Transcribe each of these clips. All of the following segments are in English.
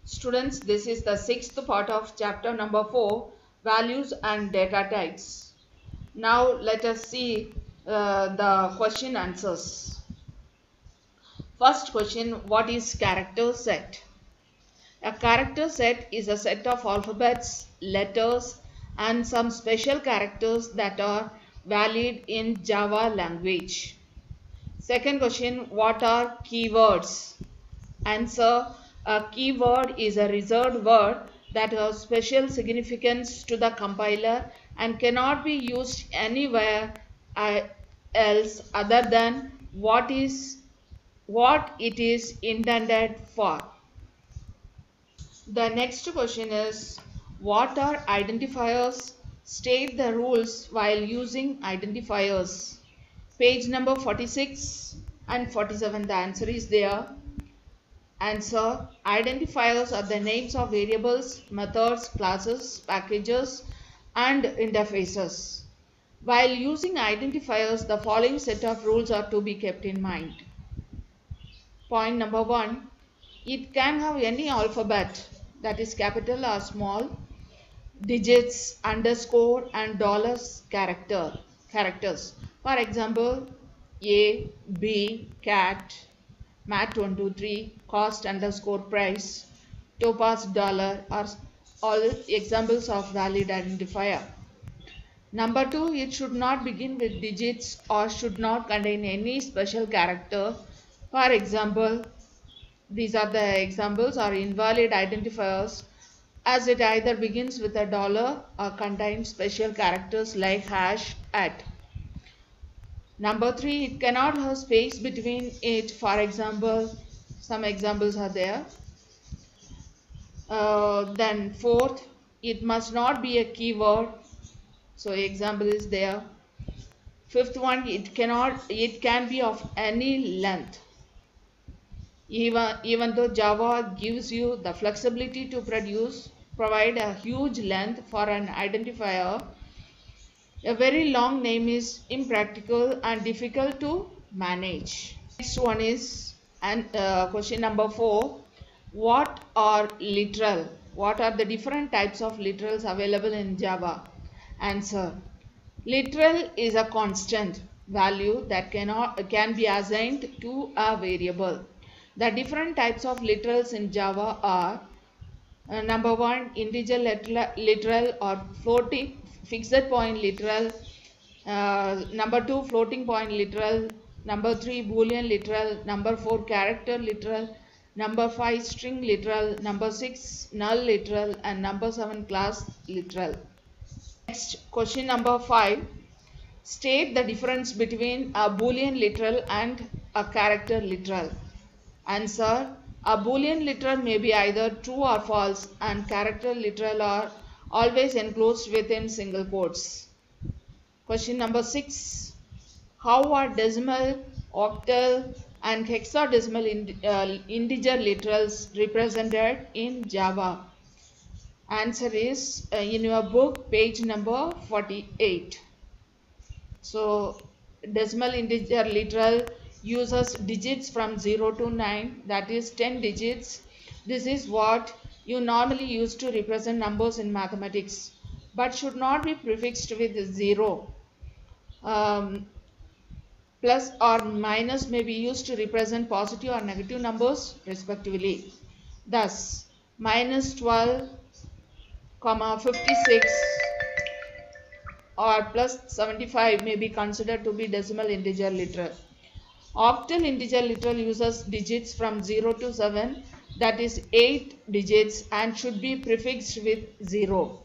Students, this is the sixth part of chapter number 4, values and data types. Now let us see the question answers. First question, what is character set? A character set is a set of alphabets, letters, and some special characters that are valid in Java language. Second question, what are keywords? Answer, a keyword is a reserved word that has special significance to the compiler and cannot be used anywhere else other than what it is intended for. The next question is, what are identifiers? State the rules while using identifiers. Page number 46 and 47, the answer is there. Answer, identifiers are the names of variables, methods, classes, packages, and interfaces. While using identifiers, the following set of rules are to be kept in mind. Point number 1, it can have any alphabet, that is capital or small, digits, underscore, and dollars characters. For example, A, B, cat, mat123, cost underscore price, topaz dollar are all examples of valid identifier. Number 2, it should not begin with digits or should not contain any special character. For example, these are the examples are invalid identifiers as it either begins with a dollar or contains special characters like hash, at. Number 3, it cannot have space between it. For example, some examples are there. Then fourth, it must not be a keyword. So example is there. Fifth one, it can be of any length. Even though Java gives you the flexibility to provide a huge length for an identifier, a very long name is impractical and difficult to manage. Next one is question number 4. What are literal? What are the different types of literals available in Java? Answer. Literal is a constant value that can be assigned to a variable. The different types of literals in Java are number 1, integer literal or floating fixed point literal. Number 2, floating point literal. Number 3, boolean literal. Number 4, character literal. Number 5, string literal. Number 6, null literal. And number 7, class literal. Next, question number 5. State the difference between a boolean literal and a character literal. Answer, a boolean literal may be either true or false and character literal are always enclosed within single quotes. Question number 6. How are decimal, octal and hexadecimal integer literals represented in Java? Answer is in your book, page number 48. So decimal integer literal uses digits from 0 to 9, that is 10 digits. This is what you normally use to represent numbers in mathematics, but should not be prefixed with 0. Plus or minus may be used to represent positive or negative numbers respectively. Thus, minus 12, 56 or plus 75 may be considered to be decimal integer literal. Octal integer literal uses digits from 0 to 7, that is 8 digits, and should be prefixed with 0.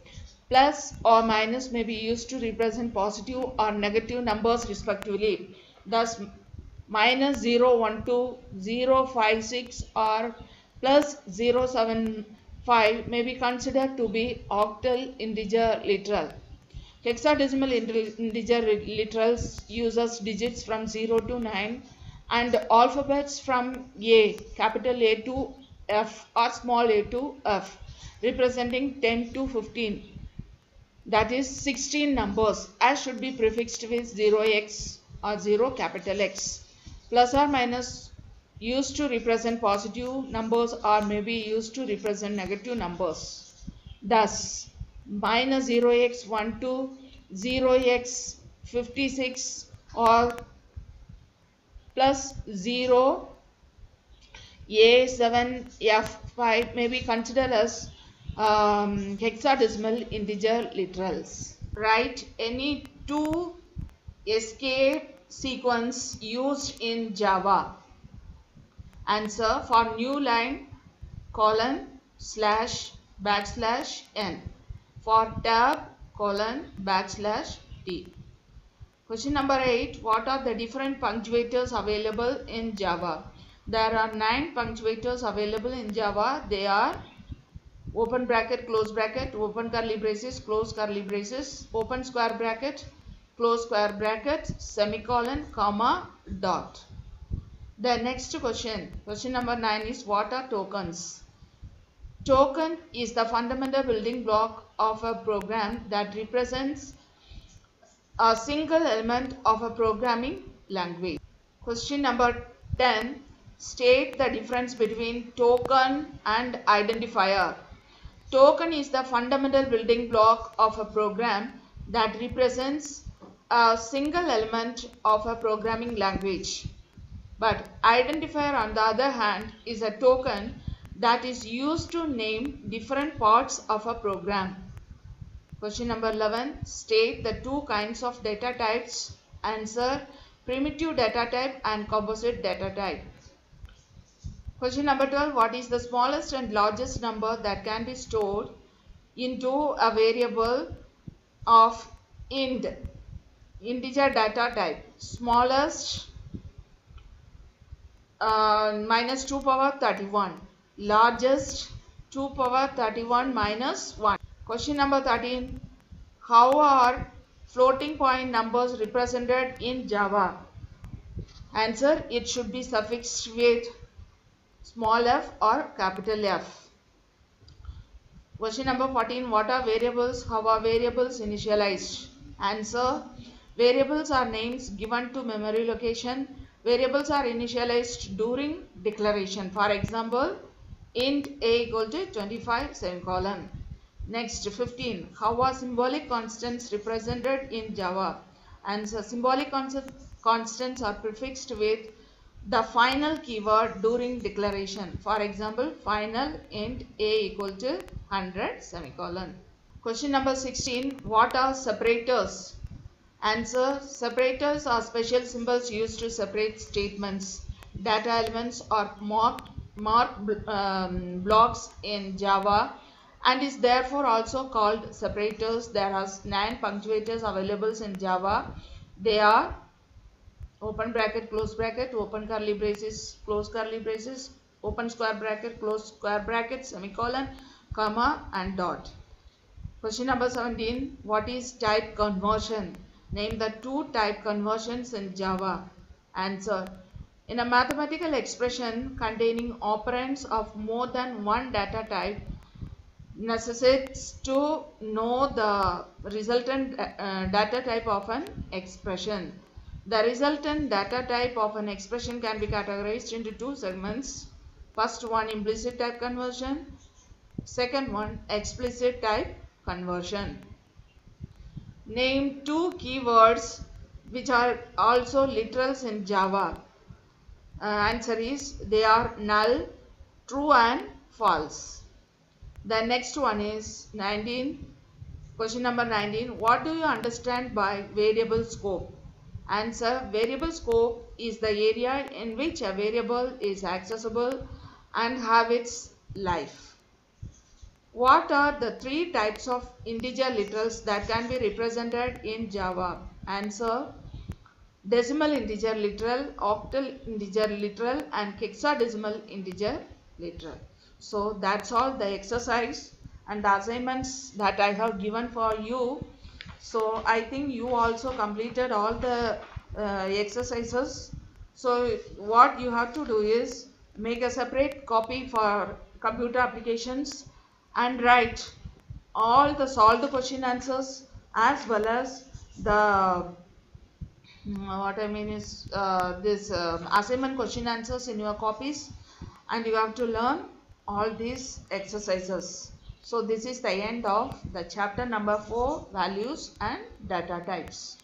Plus or minus may be used to represent positive or negative numbers respectively. Thus, minus 012, 056 or plus 075 may be considered to be octal integer literal. Hexadecimal integer literals uses digits from 0 to 9 and alphabets from A, capital A to F or small a to F, representing 10 to 15. That is 16 numbers, as should be prefixed with 0x or 0 capital X. Plus or minus used to represent positive numbers or may be used to represent negative numbers. Thus, minus 0x12, 0x56 or plus 0 A7 F5 may be considered as hexadecimal integer literals. Write any two escape sequence used in Java. Answer for new line colon slash backslash n, for tab colon backslash t. Question number 8. What are the different punctuators available in Java? There are 9 punctuators available in Java. They are open bracket, close bracket, open curly braces, close curly braces, open square bracket, close square bracket, semicolon, comma, dot. The next question number 9 is, what are tokens? Token is the fundamental building block of a program that represents a single element of a programming language. Question number 10. State the difference between token and identifier. Token is the fundamental building block of a program that represents a single element of a programming language. But identifier, on the other hand, is a token that is used to name different parts of a program. Question number 11. State the two kinds of data types. Answer: primitive data type and composite data type. Question number 12. What is the smallest and largest number that can be stored into a variable of integer data type? Smallest minus 2 power 31. Largest 2 power 31 minus 1. Question number 13. How are floating point numbers represented in Java? Answer: it should be suffixed with small f or capital F. Question number 14. What are variables? How are variables initialized? Answer: variables are names given to memory location. Variables are initialized during declaration. For example, int a equal to 25 semicolon. Next, 15. How are symbolic constants represented in Java? Answer: symbolic constants are prefixed with the final keyword during declaration. For example, final int a equal to 100 semicolon. Question number 16. What are separators? Answer: separators are special symbols used to separate statements, data elements or marked blocks in Java, and is therefore also called separators. There are 9 punctuators available in Java. They are open bracket, close bracket, open curly braces, close curly braces, open square bracket, close square bracket, semicolon, comma and dot. Question number 17. What is type conversion? Name the 2 type conversions in Java. Answer: in a mathematical expression containing operands of more than one data type, necessitates to know the resultant data type of an expression. The resultant data type of an expression can be categorized into 2 segments. First one, implicit type conversion. Second one, explicit type conversion. Name 2 keywords which are also literals in Java. Answer is, they are null, true and false. The next one is 19. Question number 19. What do you understand by variable scope? Answer: variable scope is the area in which a variable is accessible and have its life. What are the 3 types of integer literals that can be represented in Java? Answer: decimal integer literal, octal integer literal and hexadecimal integer literal. So that's all the exercise and the assignments that I have given for you. So I think you also completed all the exercises. So what you have to do is make a separate copy for computer applications and write all the solved question answers as well as the What I mean is this assignment question answers in your copies, and you have to learn all these exercises. So this is the end of the chapter number 4, values and data types.